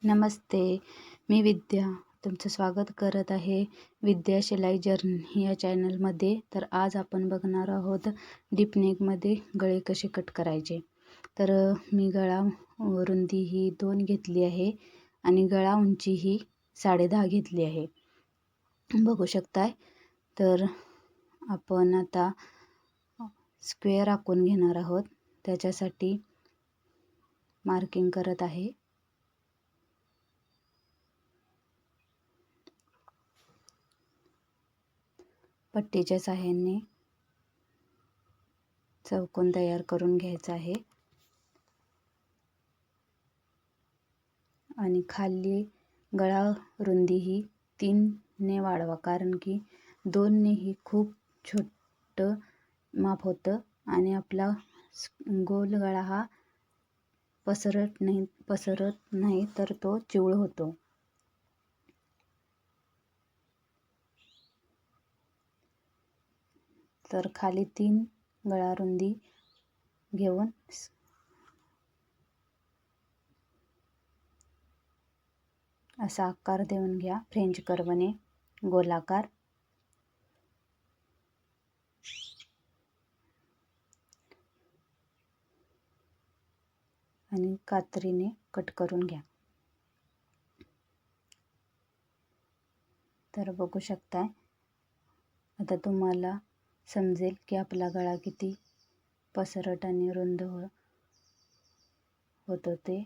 नमस्ते, मी विद्या. तुमचं स्वागत करत आहे विद्या शिलाई जर्नी या चॅनलमध्ये. तर आज आपण बघणार आहोत डीप नेकमध्ये गळे कसे कट करायचे. तर मी गळा रुंदी ही 2 घेतली आहे आणि गळा उंची ही 10.5 घेतली आहे. बघू शकताय. तर आपण आता स्क्वेअर आखून घेणार आहोत. त्याच्यासाठी मार्किंग करत आहे. पट्टीच्या सहाय्याने चौकोन तयार करून घ्यायचा आहे आणि खाली गळा रुंदी ही 3 ने वाढवा, कारण की 2 ने ही खूप छोटं माप होतं आणि आपला गोल गळा हा पसरत नाही तर तो चिवळ होतो. तर खाली 3 गळा रुंदी घेऊन असा आकार देऊन घ्या, फ्रेंच कर्वने गोलाकार. आणि कात्रीने कट करून घ्या. तर बघू शकताय, आता तुम्हाला समजेल की आपला गळा किती पसरट आणि रुंद होतो. ते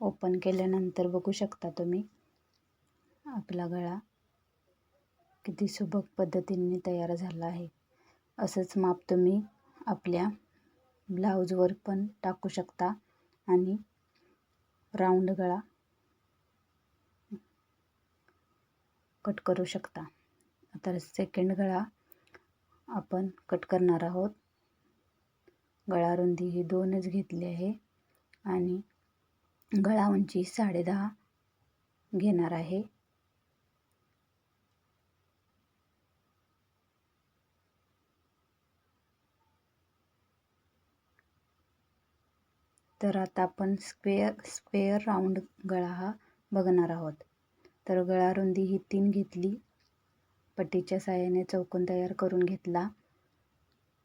ओपन केल्यानंतर बघू शकता तुम्ही आपला गळा किती सुबक पद्धतीने तयार झाला आहे. असंच माप तुम्ही आपल्या ब्लाऊजवर पण टाकू शकता आणि राऊंड गळा कट करू शकता. आता सेकंड गळा आपण कट करणार आहोत. गळा रुंदी ही 2च घेतली आहे आणि गळा उंची 10.5 घेणार आहे. तर आता आपण स्क्वेअर राऊंड गळा हा बघणार आहोत. तर गळा रुंदी ही 3 घेतली, पट्टीच्या साहाय्याने चौकोन तयार करून घेतला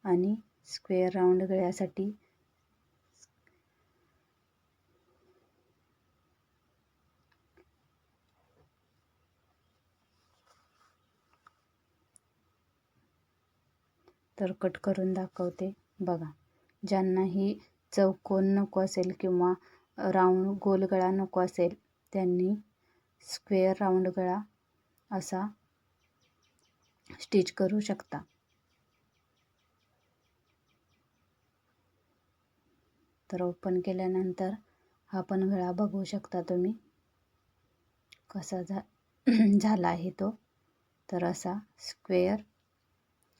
आणि स्क्वेअर राऊंड गळ्यासाठी तर कट करून दाखवते बघा. ज्यांना ही चौकोन नको असेल किंवा राऊंड गोल गळा नको असेल, त्यांनी स्क्वेअर राऊंड गळा असा स्टिच करू शकता. तर ओपन केल्यानंतर हा पण गळा बघू शकता तुम्ही कसा झाला आहे तो. तर असा स्क्वेअर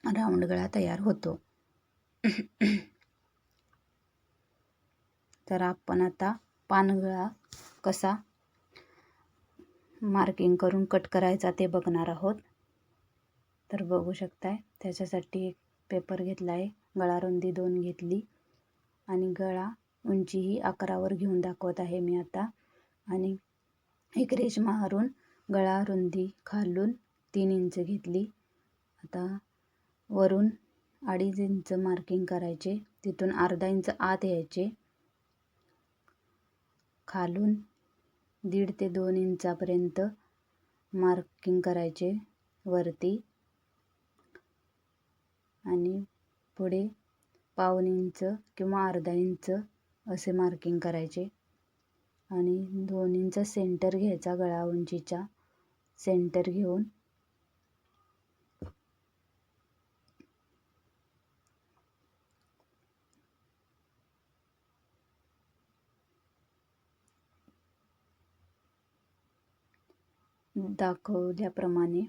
राऊंड गळा तयार होतो. तर आपण आता पानगळा कसा मार्किंग करून कट करायचा ते बघणार आहोत. तर बघू शकताय, त्याच्यासाठी एक पेपर घेतला आहे. गळा रुंदी 2 घेतली आणि गळा उंची ही 11 घेऊन दाखवत आहे मी आता. आणि एक रेष मारून गळा रुंदी खालून 3 इंच घेतली. आता वरून 2.5 इंच मार्किंग करायचे, तिथून अर्धा इंच आत यायचे, खालून 1.5 ते 2 इंचापर्यंत मार्किंग करायचे वरती आणि पुढे 1/2 इंच किंवा अर्धा इंच असे मार्किंग करायचे आणि 2 इंच सेंटर घ्यायचा. गळा उंचीचा सेंटर घेऊन दाखवल्याप्रमाणे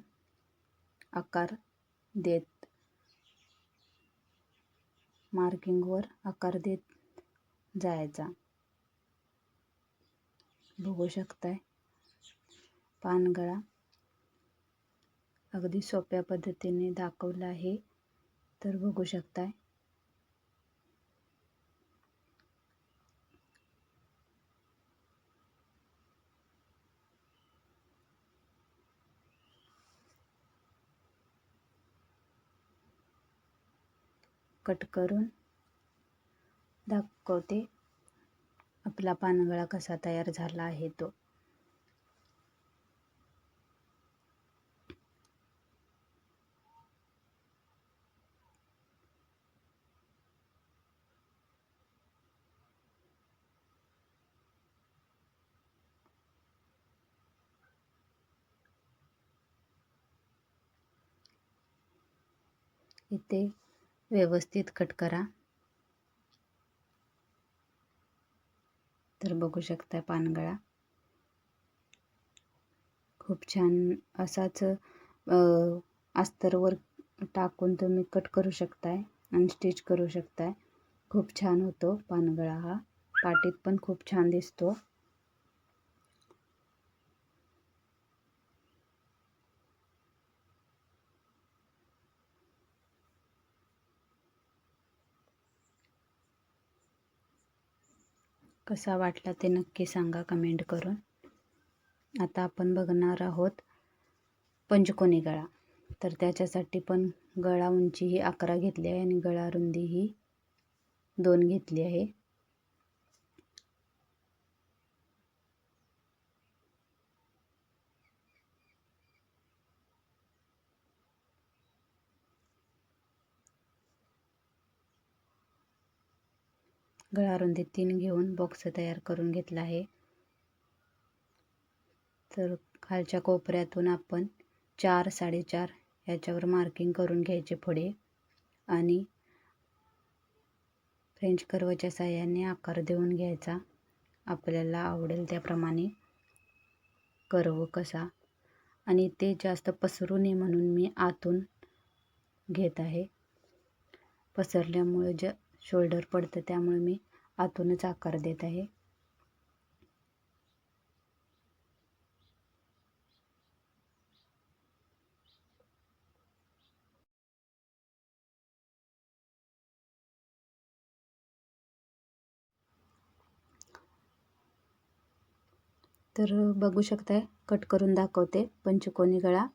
आकार देत मार्किंगवर आकार देत जायचा. बघू शकताय, पानगळा अगदी सोप्या पद्धतीने दाखवला आहे. तर बघू शकताय. कट करून दाखवते आपला पानगळा कसा तयार झाला आहे तो. इथे व्यवस्थित कट करा. तर बघू शकता पानगळा खूप छान असाच अस्तरवर टाकून तुम्ही कट करू शकताय आणि स्टिच करू शकताय. खूप छान होतो पानगळा हा. पाटीत पण खूप छान दिसतो. कसा वाटला ते नक्की सांगा कमेंट करून. आता आपण बघणार आहोत पंचकोनी गळा. तर त्याच्यासाठी पण गळा उंची ही 11 घेतली आहे आणि गळा रुंदी ही 2 घेतली आहे. गळा रुंदी 3 घेऊन बॉक्स तयार करून घेतला आहे. तर खालच्या कोपऱ्यातून आपण 4 4.5 याच्यावर मार्किंग करून घ्यायचे पुढे आणि फ्रेंच कर्वच्या साहाय्याने आकार देऊन घ्यायचा. आपल्याला आवडेल त्याप्रमाणे कर्व कसा. आणि ते जास्त पसरू नये म्हणून मी आतून घेत आहे. पसरल्यामुळे शोल्डर पडतं, त्यामुळे मी आतूनच आकार देत आहे. तर बघू शकताय कट करून दाखवते पंचकोनी गळा.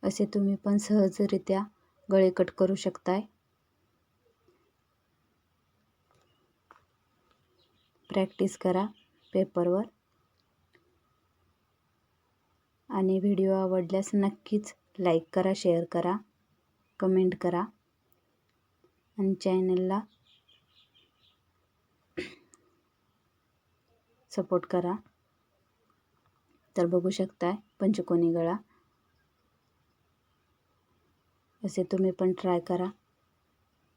असे तुम्ही पण सहजरित्या गळे कट करू शकताय. प्रॅक्टिस करा पेपरवर. आणि व्हिडिओ आवडल्यास नक्कीच लाईक करा, शेअर करा, कमेंट करा आणि चॅनलला सपोर्ट करा. तर बघू शकताय पंचकोनी गळा. असे तुम्ही पण ट्राय करा.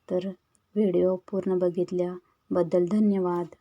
तर व्हिडिओ पूर्ण बघितल्याबद्दल धन्यवाद.